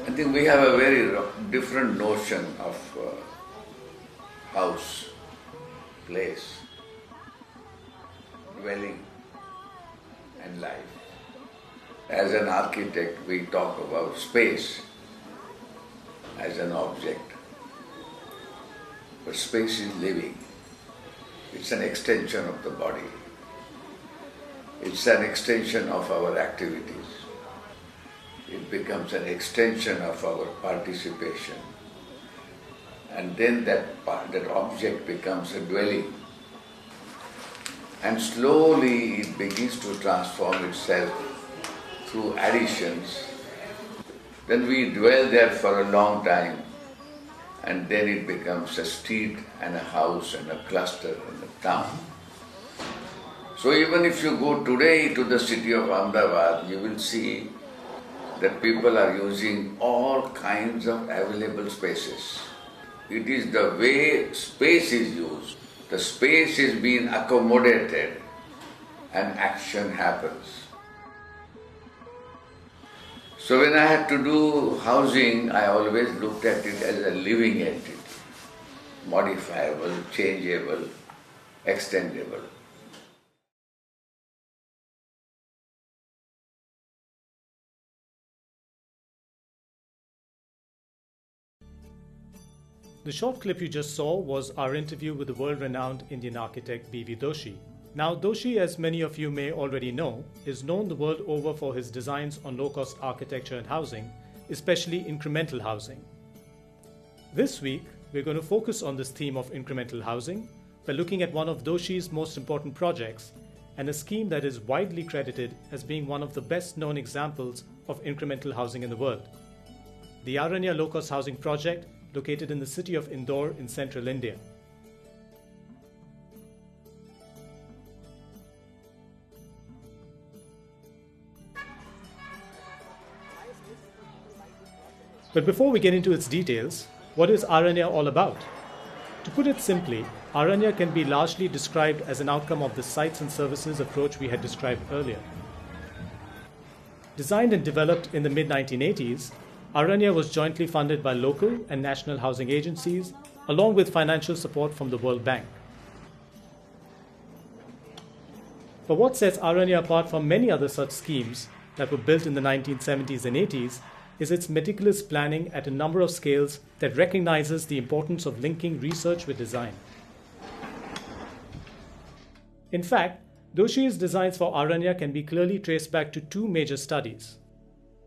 I think we have a very different notion of house, place, dwelling and life. As an architect, we talk about space as an object. But space is living. It's an extension of the body. It's an extension of our activities. It becomes an extension of our participation. And then that object becomes a dwelling. And slowly it begins to transform itself through additions. Then we dwell there for a long time, and then it becomes a street and a house and a cluster and a town. So even if you go today to the city of Ahmedabad, you will see that people are using all kinds of available spaces. It is the way space is used. The space is being accommodated and action happens. So when I had to do housing, I always looked at it as a living entity, modifiable, changeable, extendable. The short clip you just saw was our interview with the world-renowned Indian architect B.V. Doshi. Now, Doshi, as many of you may already know, is known the world over for his designs on low-cost architecture and housing, especially incremental housing. This week, we're going to focus on this theme of incremental housing by looking at one of Doshi's most important projects and a scheme that is widely credited as being one of the best-known examples of incremental housing in the world. The Aranya low-cost housing project, located in the city of Indore in central India. But before we get into its details, what is Aranya all about? To put it simply, Aranya can be largely described as an outcome of the sites and services approach we had described earlier. Designed and developed in the mid-1980s, Aranya was jointly funded by local and national housing agencies, along with financial support from the World Bank. But what sets Aranya apart from many other such schemes that were built in the 1970s and 80s is its meticulous planning at a number of scales that recognizes the importance of linking research with design. In fact, Doshi's designs for Aranya can be clearly traced back to two major studies.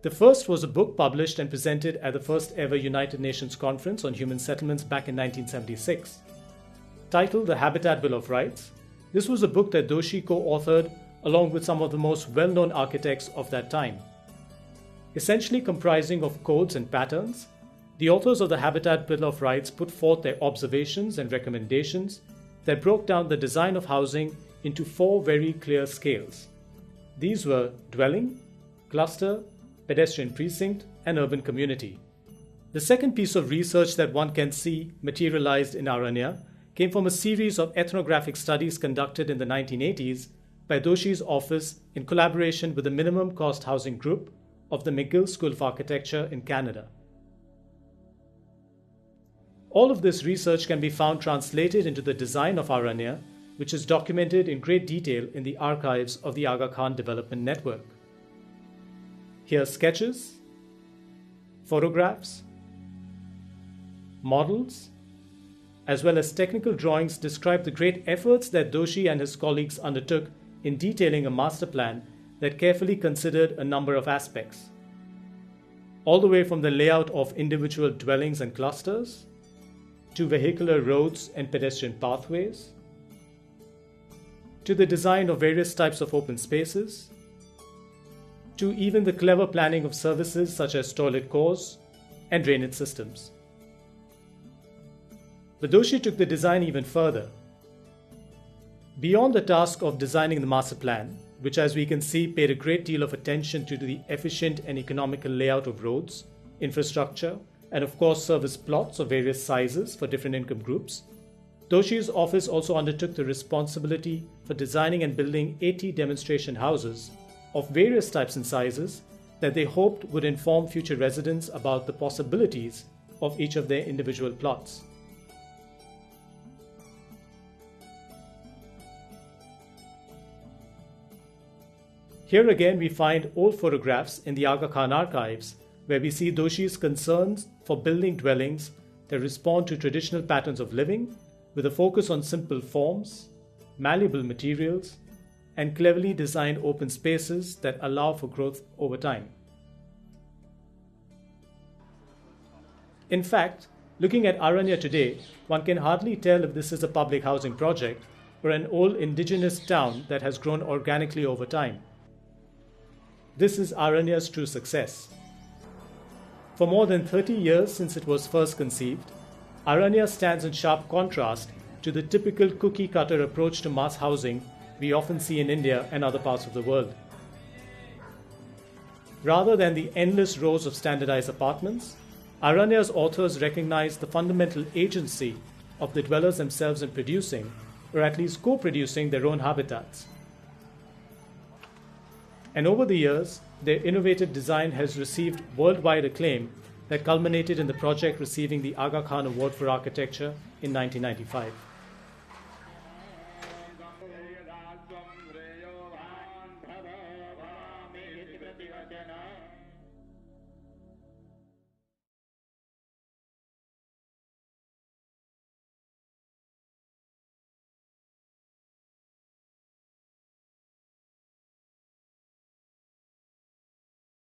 The first was a book published and presented at the first ever United Nations Conference on Human Settlements back in 1976. Titled The Habitat Bill of Rights, this was a book that Doshi co-authored along with some of the most well-known architects of that time. Essentially comprising of codes and patterns, the authors of the Habitat Bill of Rights put forth their observations and recommendations that broke down the design of housing into four very clear scales. These were dwelling, cluster, pedestrian precinct, and urban community. The second piece of research that one can see materialized in Aranya came from a series of ethnographic studies conducted in the 1980s by Doshi's office in collaboration with the Minimum Cost Housing Group of the McGill School of Architecture in Canada. All of this research can be found translated into the design of Aranya, which is documented in great detail in the archives of the Aga Khan Development Network. Here are sketches, photographs, models, as well as technical drawings describe the great efforts that Doshi and his colleagues undertook in detailing a master plan that carefully considered a number of aspects. All the way from the layout of individual dwellings and clusters, to vehicular roads and pedestrian pathways, to the design of various types of open spaces, to even the clever planning of services such as toilet cores and drainage systems. But Doshi took the design even further. Beyond the task of designing the master plan, which, as we can see, paid a great deal of attention to the efficient and economical layout of roads, infrastructure, and of course service plots of various sizes for different income groups, Doshi's office also undertook the responsibility for designing and building 80 demonstration houses of various types and sizes that they hoped would inform future residents about the possibilities of each of their individual plots. Here again we find old photographs in the Aga Khan archives where we see Doshi's concerns for building dwellings that respond to traditional patterns of living with a focus on simple forms, malleable materials, and cleverly designed open spaces that allow for growth over time. In fact, looking at Aranya today, one can hardly tell if this is a public housing project or an old indigenous town that has grown organically over time. This is Aranya's true success. For more than 30 years since it was first conceived, Aranya stands in sharp contrast to the typical cookie-cutter approach to mass housing we often see in India and other parts of the world. Rather than the endless rows of standardized apartments, Aranya's authors recognize the fundamental agency of the dwellers themselves in producing, or at least co-producing, their own habitats. And over the years, their innovative design has received worldwide acclaim that culminated in the project receiving the Aga Khan Award for Architecture in 1995.